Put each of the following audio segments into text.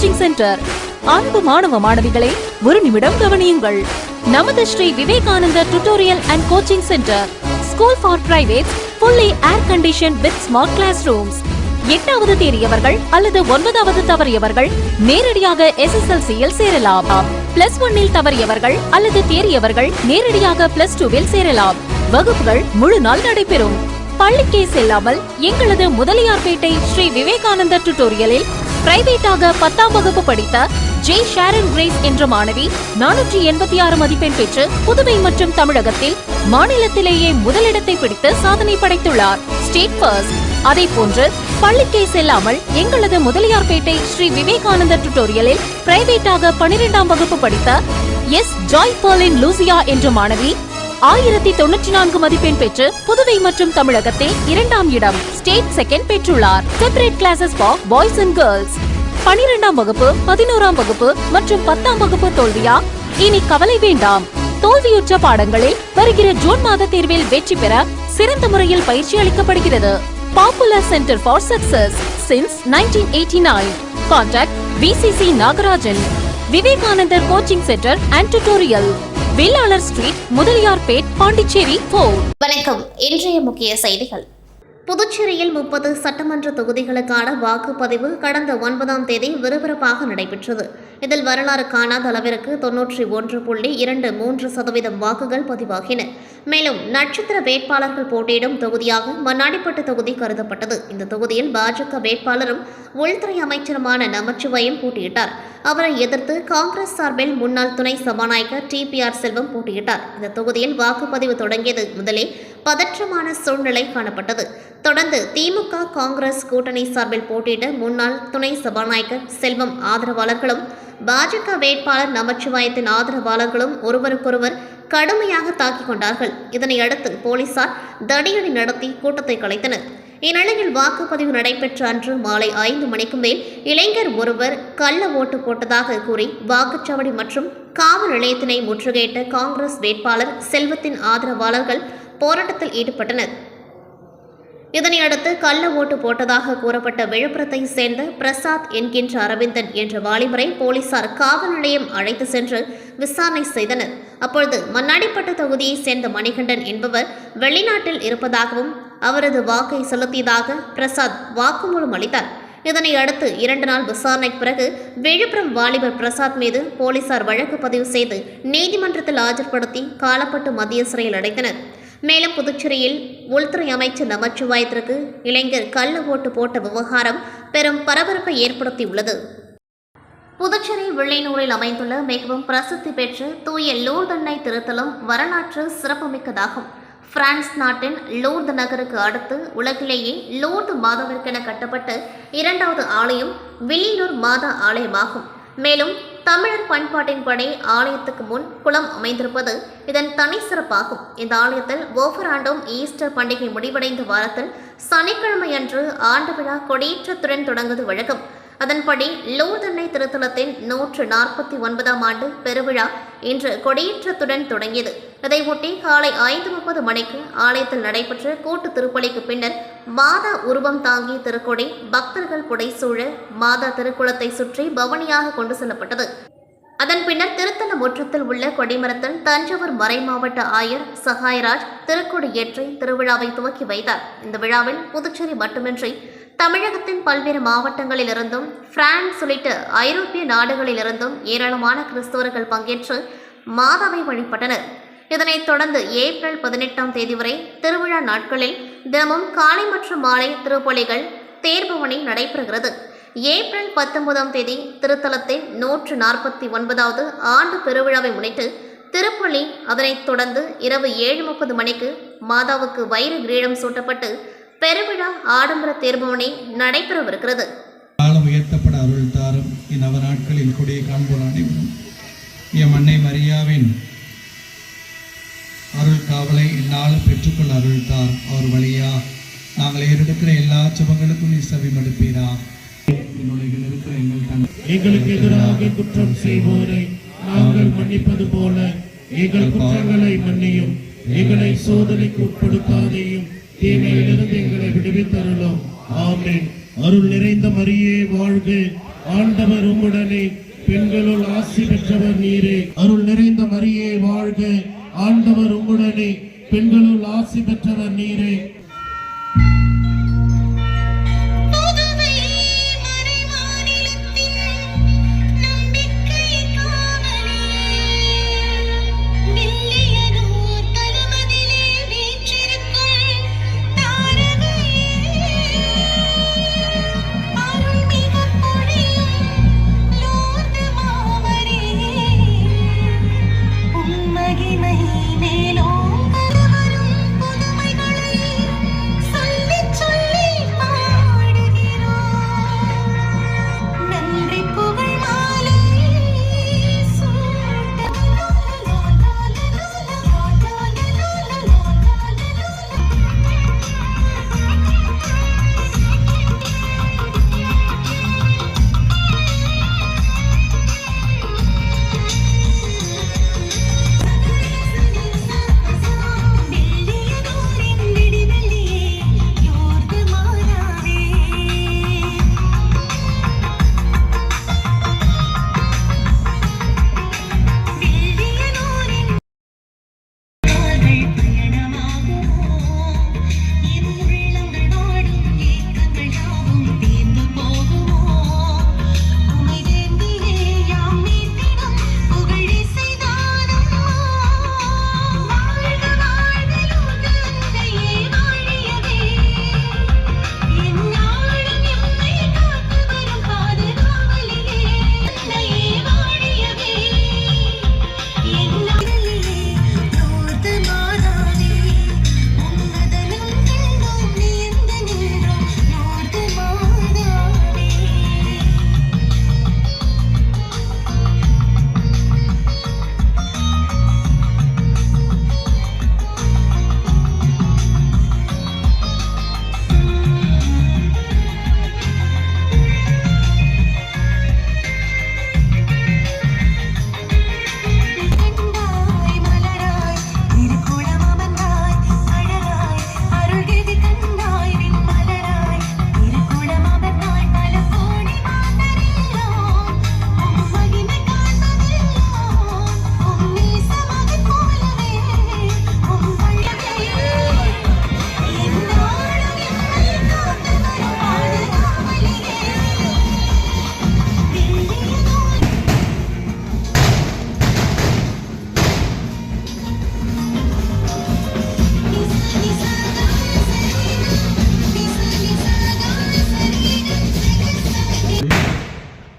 Coaching centre. அன்பு மாணவ மாணவிகளை ஒரு நிமிடம் கவனியுங்கள். நமது Shri Vivekanandar tutorial and coaching centre, school for privates, fully air conditioned with smart classrooms. 8வது தேறியவர்கள் அல்லது 9வது தவறியவர்கள் நேரடியாக SSLC-யில் சேரலாம். +1 தவறியவர்கள் அல்லது தேறியவர்கள் நேரடியாக +2 சேரலாம். வகுப்புகள் முழு நாள் நடைபெறும். பள்ளிக்கே செல்லாமல் எங்களது முதலியார்பேட்டை ஸ்ரீ விவேகானந்தர் டியூட்டோரியலில் பிரைவேட்டாக 10ஆம் வகுப்பு படித்த ஜே ஷாரன் கிரேஸ் என்ற மாணவி 486 மதிப்பெண் பெற்று புதுவை மற்றும் தமிழகத்தில் மாநிலத்திலேயே முதலிடத்தை பிடித்து சாதனை படைத்துள்ளார். State first. அதே போன்று பள்ளிக்கே செல்லாமல் எங்களது முதலியார்பேட்டை ஸ்ரீ விவேகானந்தர் டியூட்டோரியலில் பிரைவேட்டாக 12ஆம் வகுப்பு படித்த எஸ் ஜாய் பர்லின் லூசியா என்ற மாணவி 1094 மதிப்பெண் பெற்று புதுவை மற்றும் தமிழகத்தில் 2ஆம் இடம், ஸ்டேட் செகண்ட் பெற்றுள்ளார். Separate classes for boys and girls. 12ஆம் வகுப்பு, 11ஆம் வகுப்பு மற்றும் 10ஆம் வகுப்பு தோல்வியா? இனி கவலை வேண்டாம். தோல்வியுற்ற பாடங்களில் வருகிற ஜூன் மாத தேர்வில் வெற்றி பெற சிறந்த முறையில் பயிற்சி அளிக்கப்படுகிறது. Popular centre for success since 1989. Contact VCC Nagarajan. Vivekanandar coaching centre and tutorial, Vellalar street, Mudaliarpet, Pondicherry 4. வணக்கம். இன்றைய முக்கிய செய்திகள். புதுச்சேரியில் 30 சட்டமன்ற தொகுதிகளுக்கான வாக்குப்பதிவு கடந்த 9ஆம் தேதி விறுவிறுப்பாக நடைபெற்றது. இதில் வரலாறு காணாத அளவிற்கு 91.23% வாக்குகள் பதிவாகின. மேலும் நட்சத்திர வேட்பாளர்கள் போட்டியிடும் தொகுதியாக மண்ணாடிப்பட்டு தொகுதி கருதப்பட்டது. இந்த தொகுதியில் பாஜக வேட்பாளரும் உள்துறை அமைச்சருமான நமச்சிவாயம் போட்டியிட்டார். அவரை எதிர்த்து காங்கிரஸ் சார்பில் முன்னாள் துணை சபாநாயகர் TPR செல்வம் போட்டியிட்டார். இந்த தொகுதியில் வாக்குப்பதிவு தொடங்கியது முதலே பதற்றமான சூழ்நிலை காணப்பட்டது. தொடர்ந்து திமுக காங்கிரஸ் கூட்டணி சார்பில் போட்டியிட்ட முன்னாள் துணை சபாநாயகர் செல்வம் ஆதரவாளர்களும் பாஜக வேட்பாளர் நமச்சிவாயத்தின் ஆதரவாளர்களும் ஒருவருக்கொருவர் கடுமையாக தாக்கிக் கொண்டார்கள். இதனையடுத்து போலீசார் தடியடி நடத்தி கூட்டத்தை கலைத்தனர். இந்நிலையில் வாக்குப்பதிவு நடைபெற்ற அன்று மாலை 5 மணிக்கு மேல் இளைஞர் ஒருவர் கள்ள ஓட்டு போட்டதாக கூறி வாக்குச்சாவடி மற்றும் காவல் நிலையத்தினை முற்றுகையிட்ட காங்கிரஸ் வேட்பாளர் செல்வத்தின் ஆதரவாளர்கள் போராட்டத்தில் ஈடுபட்டனர். இதனையடுத்து கள்ள ஓட்டு போட்டதாக கூறப்பட்ட விழுப்புரத்தை சேர்ந்த பிரசாத் என்கின்ற அரவிந்தன் என்ற வாலிபரை போலீசார் காவல் நிலையம் அழைத்து சென்று விசாரணை செய்தனர். அப்பொழுது மண்ணாடிப்பட்டு தொகுதியை சேர்ந்த மணிகண்டன் என்பவர் வெளிநாட்டில் இருப்பதாகவும் அவரது வாக்கை செலுத்தியதாக பிரசாத் வாக்குமூலம் அளித்தார். இதனை அடுத்து 2 நாள் விசாரணைக்கு பிறகு விழுப்புரம் வாலிபர் பிரசாத் மீது போலீசார் வழக்கு பதிவு செய்து நீதிமன்றத்தில் ஆஜர்படுத்தி காலப்பட்டு மத்திய சிறையில் அடைத்தனர். மேலும் புதுச்சேரியில் உள்துறை அமைச்சர் நமச்சிவாயத்திற்கு இளைஞர் கள்ள ஓட்டு போட்ட விவகாரம் பெரும் பரபரப்பை ஏற்படுத்தியுள்ளது. புதுச்சேரி வில்லையனூரில் அமைந்துள்ள மிகவும் பிரசித்தி பெற்ற தூய லூர்து அன்னை திருத்தலம் வரலாற்று சிறப்புமிக்கதாகும். பிரான்ஸ் நாட்டின் லூர்து நகருக்கு அடுத்து உலகிலேயே லூர்து மாதாவிற்கென கட்டப்பட்ட 2வது ஆலயம் வில்லியனூர் மாதா ஆலயமாகும். மேலும் தமிழர் பண்பாட்டின்படி ஆலயத்துக்கு முன் குளம் அமைந்திருப்பது இதன் தனி சிறப்பாகும். இந்த ஆலயத்தில் ஒவ்வொரு ஆண்டும் ஈஸ்டர் பண்டிகை முடிவடைந்த வாரத்தில் சனிக்கிழமை அன்று ஆண்டு விழா கொடியேற்றத்துடன் தொடங்குவது வழக்கம். அதன்படி லூர்து அன்னை திருத்தலத்தின் 149ஆம் ஆண்டு பெருவிழா இன்று கொடியேற்றத்துடன் தொடங்கியது. இதையொட்டி காலை 5:30 மணிக்கு ஆலயத்தில் நடைபெற்ற கூட்டு திருப்பலிக்கு பின்னர் மாதா உருவம் தாங்கிய திருக்கொடி பக்தர்கள் புடைசூழ மாதா திருக்குளத்தை சுற்றி பவனியாக கொண்டு செல்லப்பட்டது. அதன் பின்னர் திருத்தல முற்றத்தில் உள்ள கொடிமரத்தில் தஞ்சாவூர் மறைமாவட்ட ஆயர் சகாயராஜ் திருக்கொடி ஏற்றி திருவிழாவை துவக்கி வைத்தார். இந்த விழாவில் புதுச்சேரி மட்டுமின்றி தமிழகத்தின் பல்வேறு மாவட்டங்களிலிருந்தும் பிரான்ஸ் உள்ளிட்ட ஐரோப்பிய நாடுகளிலிருந்தும் ஏராளமான கிறிஸ்தவர்கள் பங்கேற்று மாதாவை வழிபட்டனர். இதனைத் தொடர்ந்து ஏப்ரல் 18ஆம் தேதி வரை திருவிழா நாட்களில் தினமும் காலை மற்றும் மாலை திருப்பலிகள் தேர்பவனி நடைபெறுகிறது. ஏப்ரல் 19ஆம் தேதி திருத்தலத்தின் 149வது ஆண்டு பெருவிழாவை முன்னிட்டு திருப்பலி, அதனைத் தொடர்ந்து இரவு 7:30 மணிக்கு மாதாவுக்கு வைர கிரீடம் சூட்டப்பட்டு பெருவிழா ஆடம்பர தேர்பவனி நடைபெறவிருக்கிறது. உயர்த்தப்பட அருள் தாரும் இந்நவ நாட்களில் கொடியை காண்போர் அனைவரும் எம் அன்னை மரியாவின் அருள் காவலை இந்நாளும் பெற்றுக்கொள்ள அருள் தார். அவர் வழியா நாங்கள் ஏறெடுக்கிற எல்லா சுபங்களுக்கும் நீ செவி மடுப்பீரா. எங்களுக்கு எதிராக குற்றம் செய்வோரை நாங்கள் மன்னிப்பது போல எங்கள் குற்றங்களை மன்னியும், எங்களை சோதனைக்கு உட்படுத்தாதையும், தீமையிலிருந்து எங்களை விடுவித்தருளும். ஆமென். அருள் நிறைந்த மரியே வாழ்க, ஆண்டவர் உம்முடனே, பெண்களுள் ஆசி பெற்றவர் நீரே. அருள் நிறைந்த மரியே வாழ்க, ஆண்டவர் உம்முடனே, பெண்களுள் ஆசி பெற்றவர் நீரே.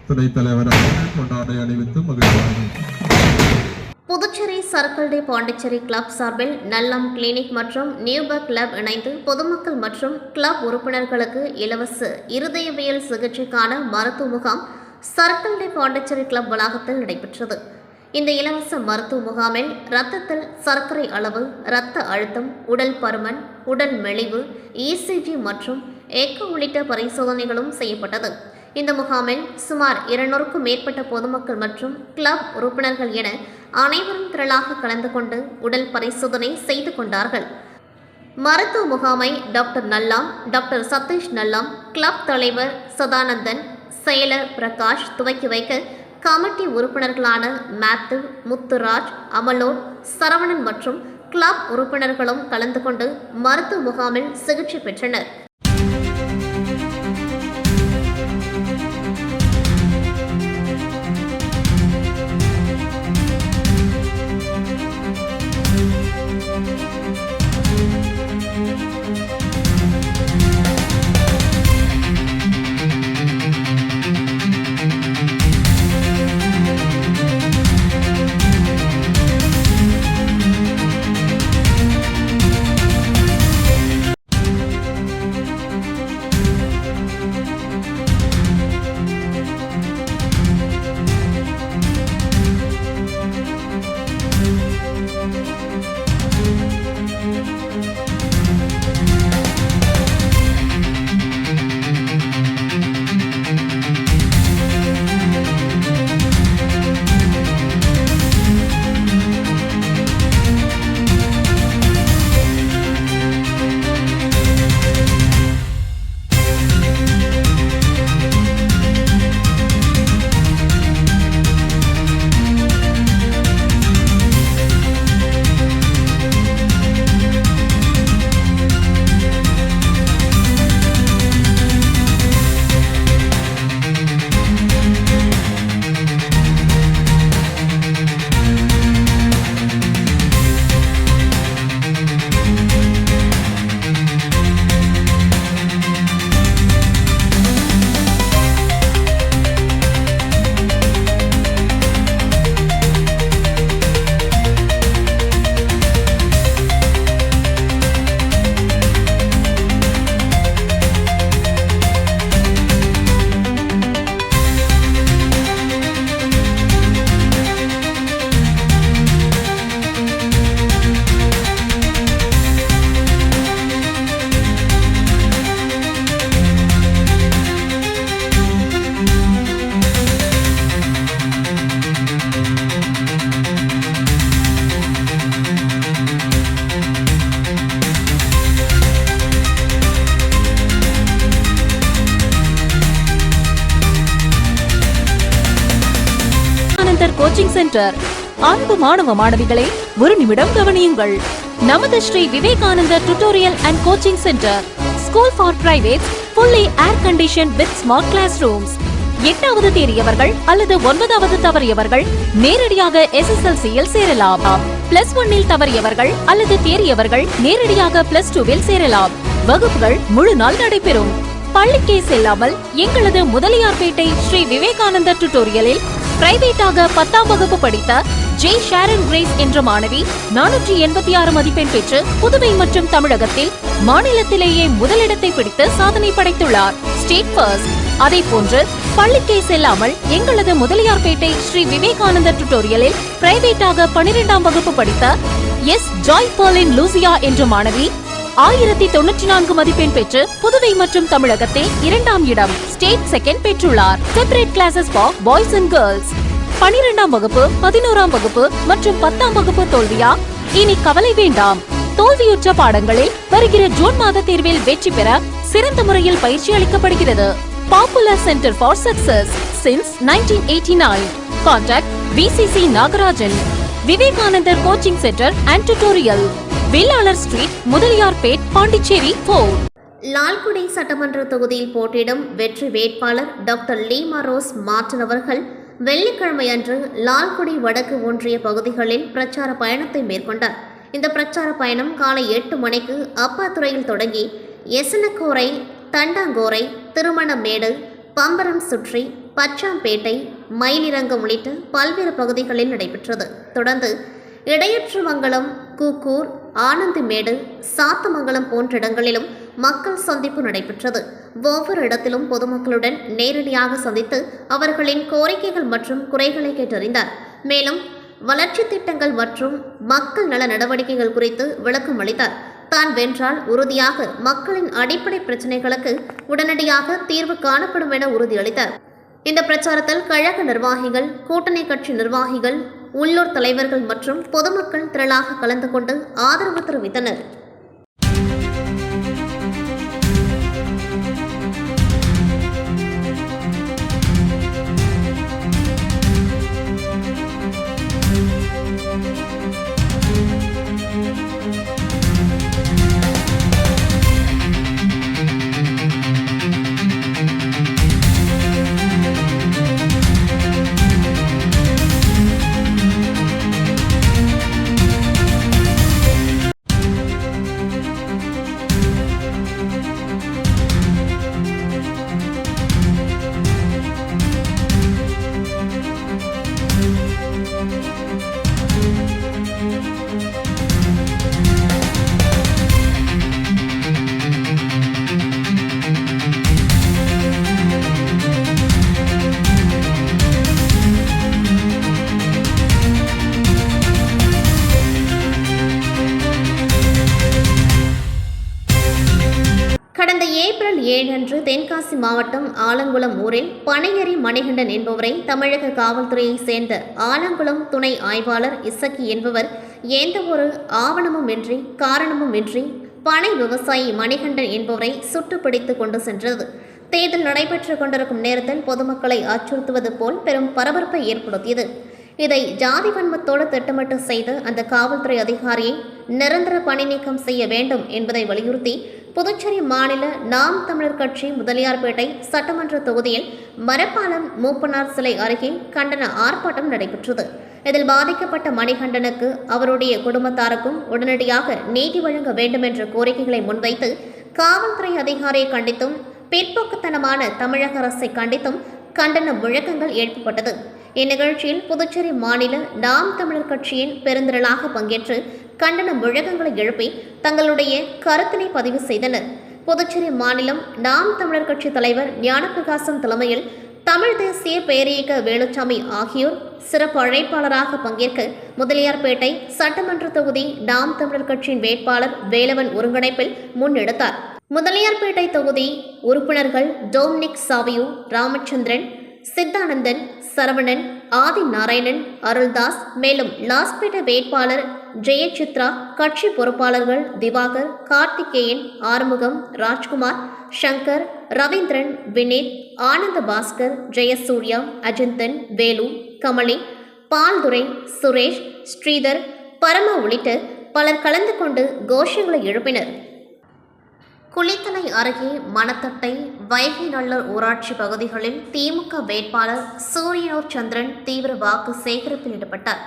துணைத் தலைவர் அவர்கள் கொண்டாடை அணிவித்து மகிழ்வார்கள். புதுச்சேரி சர்க்கிள் டே பாண்டிச்சேரி கிளப் சார்பில் நல்லம் கிளினிக் மற்றும் நியூபர்க் கிளப் இணைந்து பொதுமக்கள் மற்றும் கிளப் உறுப்பினர்களுக்கு இலவச இருதயவியல் சிகிச்சைக்கான மருத்துவ முகாம் சர்க்கிள் டே பாண்டிச்சேரி கிளப் வளாகத்தில் நடைபெற்றது. இந்த இலவச மருத்துவ முகாமில் இரத்தத்தில் சர்க்கரை அளவு, இரத்த அழுத்தம், உடல் பருமன், உடல் மெலிவு, இசிஜி மற்றும் எக்கோ உள்ளிட்ட பரிசோதனைகளும் செய்யப்பட்டது. இந்த முகாமில் சுமார் 200க்கும் மேற்பட்ட பொதுமக்கள் மற்றும் கிளப் உறுப்பினர்கள் என அனைவரும் திரளாக கலந்து கொண்டு உடல் பரிசோதனை செய்து கொண்டார்கள். மருத்துவ முகாமை டாக்டர் நல்லாம், டாக்டர் சதீஷ் நல்லாம், கிளப் தலைவர் சதானந்தன், செயலர் பிரகாஷ் துவக்கி வைக்க கமிட்டி உறுப்பினர்களான மேத்யூ, முத்துராஜ், அமலோன், சரவணன் மற்றும் கிளப் உறுப்பினர்களும் கலந்து கொண்டு மருத்துவ முகாமில் சிகிச்சை பெற்றனர். சென்டர். அன்பு மாணவ மாணவிகளை ஒரு நிமிடம் கவனியுங்கள். நமது Shri Vivekanandar tutorial and coaching centre, school for privates, fully air conditioned with smart classrooms. 8வது தேறியவர்கள் அல்லது 9வது தவறியவர்கள் நேரடியாக SSLC-யில் சேரலாம். +1 தவறியவர்கள் அல்லது தேறியவர்கள் நேரடியாக +2 சேரலாம். வகுப்புகள் முழு நாள் நடைபெறும். பள்ளிக்கே செல்லாமல் எங்களது முதலியார்பேட்டை ஸ்ரீ விவேகானந்தர் டியூட்டோரியலில் பிரைவேட்டாக 10ஆம் வகுப்பு படித்த ஜே ஷாரன் கிரேஸ் என்ற மாணவி 486 மதிப்பெண் பெற்று புதுவை மற்றும் தமிழகத்தில் மாநிலத்திலேயே முதலிடத்தை பிடித்து சாதனை படைத்துள்ளார். State first. அதே போன்று பள்ளிக்கே செல்லாமல் எங்களது முதலியார்பேட்டை ஸ்ரீ விவேகானந்தர் டியூட்டோரியலில் பிரைவேட்டாக 12ஆம் வகுப்பு படித்த எஸ் ஜாய் பர்லின் லூசியா என்ற மாணவி 1094 மதிப்பெண் பெற்று புதுவை மற்றும் தமிழகத்தில் 2ஆம் இடம், ஸ்டேட் செகண்ட் பெற்றுள்ளார். Separate classes for boys and girls. 12ஆம் வகுப்பு, 11ஆம் வகுப்பு மற்றும் 10ஆம் வகுப்பு தோல்வியா? இனி கவலை வேண்டாம். தோல்வியுற்ற பாடங்களில் வருகிற ஜூன் மாத தேர்வில் வெற்றி பெற சிறந்த முறையில் பயிற்சி அளிக்கப்படுகிறது. Popular centre for success since 1989. Contact BCC Nagarajan. Vivekanandar coaching centre and tutorial, Vellalar street, Mudaliarpet, Pondicherry 4. Lalgudi சட்டமன்ற தொகுதியில் போட்டியிடும் வெற்றி வேட்பாளர் டாக்டர் லீமா ரோஸ் மார்டன் அவர்கள் வெள்ளிக்கிழமை அன்று லால்குடி வடக்கு ஒன்றிய பகுதிகளில் பிரச்சார பயணத்தை மேற்கொண்டார். இந்த பிரச்சார பயணம் காலை 8 மணிக்கு அப்பாத்துறையில் தொடங்கி எசனக்கோரை, தண்டாங்கோரை, திருமணமேடு, பம்பரம் சுற்றி, பச்சாம்பேட்டை, மயிலிறங்கம் உள்ளிட்ட பல்வேறு பகுதிகளில் நடைபெற்றது. தொடர்ந்து இடையற்றுமங்கலம், கூக்கூர், ஆனந்திமேடு, சாத்தமங்கலம் போன்ற இடங்களிலும் மக்கள் சந்திப்பு நடைபெற்றது. ஒவ்வொரு இடத்திலும் பொதுமக்களுடன் நேரடியாக சந்தித்து அவர்களின் கோரிக்கைகள் மற்றும் குறைகளை கேட்டறிந்தார். மேலும் வளர்ச்சி திட்டங்கள் மற்றும் மக்கள் நல நடவடிக்கைகள் குறித்து விளக்கம் அளித்தார். தான் வென்றால் உறுதியாக மக்களின் அடிப்படை பிரச்சினைகளுக்கு உடனடியாக தீர்வு காணப்படும் என உறுதியளித்தார். இந்த பிரச்சாரத்தில் கழக நிர்வாகிகள், கூட்டணி கட்சி நிர்வாகிகள், உள்ளூர் தலைவர்கள் மற்றும் பொதுமக்கள் திரளாக கலந்து கொண்டு ஆதரவு தெரிவித்தனர். கடந்த ஏப்ரல் 7 அன்று தென்காசி மாவட்டம் ஆலங்குளம் ஊரில் பனையரி மணிகண்டன் என்பவரை தமிழக காவல்துறையைச் சேர்ந்த ஆலங்குளம் துணை ஆய்வாளர் இசக்கி என்பவர் எந்த ஒரு ஆவணமும் இன்றி காரணமும் இன்றி பனை விவசாயி மணிகண்டன் என்பவரை சுட்டுப்பிடித்து கொண்டு சென்றது. தேர்தல் நடைபெற்றுக் கொண்டிருக்கும் நேரத்தில் பொதுமக்களை அச்சுறுத்துவது போல் பெரும் பரபரப்பை ஏற்படுத்தியது. இதை ஜாதி வன்மத்தோடு திட்டமிட்டு செய்த அந்த காவல்துறை அதிகாரியை நிரந்தர பணி நீக்கம் செய்ய வேண்டும் என்பதை வலியுறுத்தி புதுச்சேரி மாநில நாம் தமிழர் கட்சி முதலியார்பேட்டை சட்டமன்ற தொகுதியில் மரப்பாலம் மூப்பனார் சிலை அருகே கண்டன ஆர்ப்பாட்டம் நடைபெற்றது. இதில் பாதிக்கப்பட்ட மணிகண்டனுக்கு அவருடைய குடும்பத்தாருக்கும் உடனடியாக நீதி வழங்க வேண்டும் என்ற கோரிக்கைகளை முன்வைத்து காவல்துறை அதிகாரியை கண்டித்தும் பிற்போக்குத்தனமான தமிழக அரசை கண்டித்தும் கண்டன முழக்கங்கள் எழுப்பப்பட்டது. இந்நிகழ்ச்சியில் புதுச்சேரி மாநில நாம் தமிழர் கட்சியின் பெருந்திரளாக பங்கேற்று கண்டன முழக்கங்களை எழுப்பி தங்களுடைய கருத்தினை பதிவு செய்தனர். புதுச்சேரி மாநிலம் நாம் தமிழர் கட்சி தலைவர் ஞானப்பிரகாசம் தலைமையில் தமிழ் தேசிய பேரியக்க வேலுச்சாமி ஆகியோர் சிறப்பு அழைப்பாளராக பங்கேற்க முதலியார்பேட்டை சட்டமன்ற தொகுதி நாம் தமிழர் கட்சியின் வேட்பாளர் வேலவன் ஒருங்கிணைப்பில் முன்னெடுத்தார். முதலியார்பேட்டை தொகுதி உறுப்பினர்கள் டோம்னிக் சாவியூ, ராமச்சந்திரன், சித்தானந்தன், சரவணன், ஆதி நாராயணன், அருள்தாஸ், மேலும் லாஸ்பேட்டை வேட்பாளர் ஜெயசித்ரா, கட்சி பொறுப்பாளர்கள் திவாகர், கார்த்திகேயன், ஆறுமுகம், ராஜ்குமார், சங்கர், ரவீந்திரன், வினீத், ஆனந்த பாஸ்கர், ஜெயசூர்யா, அஜந்தன், வேலு, கமலி, பால்துரை, சுரேஷ், ஸ்ரீதர், பரமா உள்ளிட்ட பலர் கலந்து கொண்டு கோஷங்களை எழுப்பினர். குளித்தலை அருகே மணத்தட்டை, வைகை நல்லூர் ஊராட்சி பகுதிகளில் திமுக வேட்பாளர் சூரியனூர் சந்திரன் தீவிர வாக்கு சேகரிப்பில் ஈடுபட்டார்.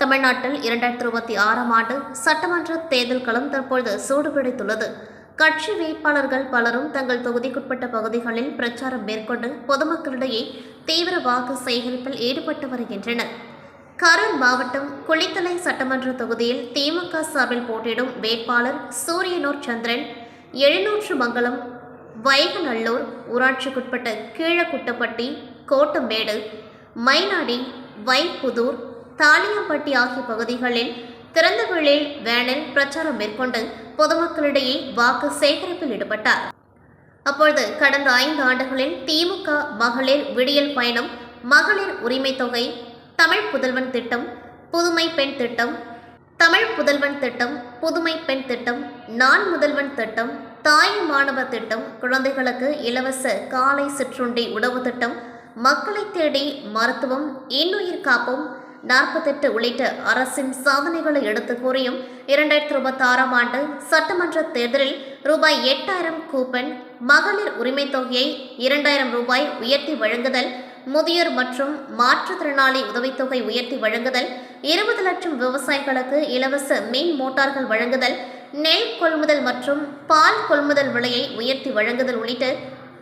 தமிழ்நாட்டில் 2026ஆம் ஆண்டு சட்டமன்ற தேர்தல் களம் தற்பொழுது சூடுபிடித்துள்ளது. கட்சி வேட்பாளர்கள் பலரும் தங்கள் தொகுதிக்குட்பட்ட பகுதிகளில் பிரச்சாரம் மேற்கொண்டு பொதுமக்களிடையே தீவிர வாக்கு சேகரிப்பில் ஈடுபட்டு வருகின்றனர். கரூர் மாவட்டம் குளித்தலை சட்டமன்ற தொகுதியில் திமுக சார்பில் போட்டியிடும் வேட்பாளர் சூரியனூர் சந்திரன் எழுநூற்றுமங்கலம், வைகநல்லூர் ஊராட்சிக்குட்பட்ட கீழக்குட்டப்பட்டி, கோட்டமேடு, மயிலாடி, வைப்புதூர், தாலியம்பட்டி ஆகிய பகுதிகளில் திறந்தவெளியில் வேனில் பிரச்சாரம் மேற்கொண்டு பொதுமக்களிடையே வாக்கு சேகரிப்பில் ஈடுபட்டார். அப்பொழுது கடந்த 5 ஆண்டுகளில் திமுக மகளிர் விடியல் பயணம், மகளிர் உரிமை தொகை, தமிழ் புதல்வன் திட்டம், புதுமை பெண் திட்டம், தமிழ் புதல்வன் திட்டம், புதுமை பெண் திட்டம், நான் முதல்வன் திட்டம், தாய் மாணவர் திட்டம், குழந்தைகளுக்கு இலவச காலை சிற்றுண்டி உணவு திட்டம், மக்களை தேடி மருத்துவம், இன்னுயிர் காப்போம் 48 உள்ளிட்ட அரசின் சாதனைகளை எடுத்து கூறியும் 2026ஆம் ஆண்டு சட்டமன்ற தேர்தலில் ரூபாய் 8000 கூப்பன், மகளிர் உரிமை தொகையை 2000 ரூபாய் உயர்த்தி வழங்குதல், முதியோர் மற்றும் மாற்றுத்திறனாளி உதவித்தொகை உயர்த்தி வழங்குதல், 20 லட்சம் விவசாயிகளுக்கு இலவச மின் மோட்டார்கள் வழங்குதல், நெல் கொள்முதல் மற்றும் பால் கொள்முதல் விலையை உயர்த்தி வழங்குதல் உள்ளிட்ட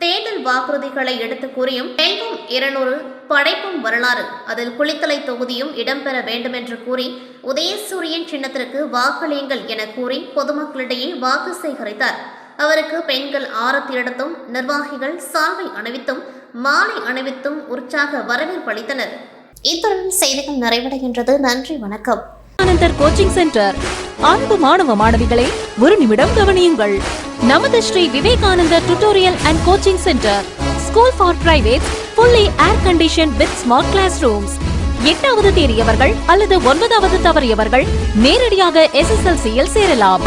தேர்தல் வாக்குறுதிகளை எடுத்து கூறியும் வெல்வம் 200, படைப்பும் வரலாறு, அதில் குளித்தலை தொகுதியும் இடம்பெற வேண்டும் என்று கூறி உதயசூரியன் சின்னத்திற்கு வாக்களியுங்கள் என கூறி பொதுமக்களிடையே வாக்கு சேகரித்தார். அவருக்கு பெண்கள் ஆரத்தி எடுத்தும், நிர்வாகிகள் சால்வை அணிவித்தும், மாலை அணிவித்தும் உற்சாக வரவேற்பு அளித்தனர். இத்துடன் செய்திகள் நிறைவடைகின்றது. நன்றி, வணக்கம். Vivekanandar coaching centre. அன்பு மாணவ மாணவிகளை ஒரு நிமிடம் கவனியுங்கள். நமது Shri Vivekanandar tutorial and coaching centre, school for privates, fully air conditioned with smart classrooms. 8வது தேறியவர்கள் அல்லது 9வது தவறியவர்கள் நேரடியாக SSLC-யில் சேரலாம்.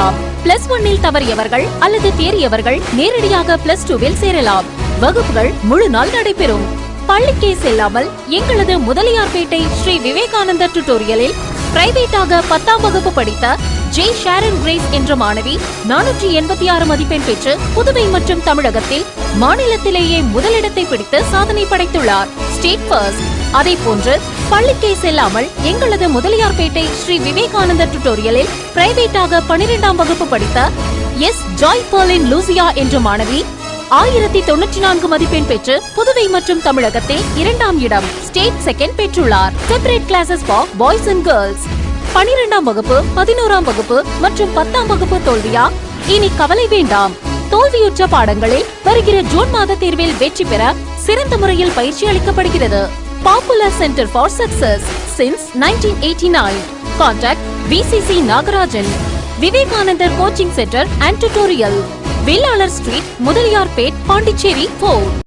+1 தவறியவர்கள் அல்லது தேறியவர்கள் நேரடியாக +2 சேரலாம். வகுப்புகள் முழு நாள் நடைபெறும். பள்ளிக்கே செல்லாமல் எங்களது முதலியார்பேட்டை ஸ்ரீ விவேகானந்தர் டியூட்டோரியலில் பிரைவேட்டாக 10ஆம் வகுப்பு படித்த ஜே ஷாரன் கிரேஸ் என்ற மாணவி 486 மதிப்பெண் பெற்று புதுவை மற்றும் தமிழகத்தில் மாநிலத்திலேயே முதலிடத்தை பிடித்து சாதனை படைத்துள்ளார். State first. அதே போன்று பள்ளிக்கே செல்லாமல் எங்களது முதலியார்பேட்டை ஸ்ரீ விவேகானந்தர் டியூட்டோரியலில் பிரைவேட்டாக 12ஆம் வகுப்பு படித்த எஸ் ஜாய் பர்லின் லூசியா என்ற மாணவி 1094 மதிப்பெண் பெற்று புதுவை மற்றும் தமிழகத்தில் 2ஆம் இடம், ஸ்டேட் செகண்ட் பெற்றுள்ளார். Separate classes for boys and girls. 12ஆம் வகுப்பு, 11ஆம் வகுப்பு மற்றும் 10ஆம் வகுப்பு தோல்வியா? இனி கவலை வேண்டாம். தோல்வியுற்ற பாடங்களில் வருகிற ஜூன் மாத தேர்வில் வெற்றி பெற சிறந்த முறையில் பயிற்சி அளிக்கப்படுகிறது. Popular centre for success since 1989. Contact VCC Nagarajan. Vivekanandar coaching centre and tutorial, Vellalar street, Mudaliarpet, Pondicherry 4.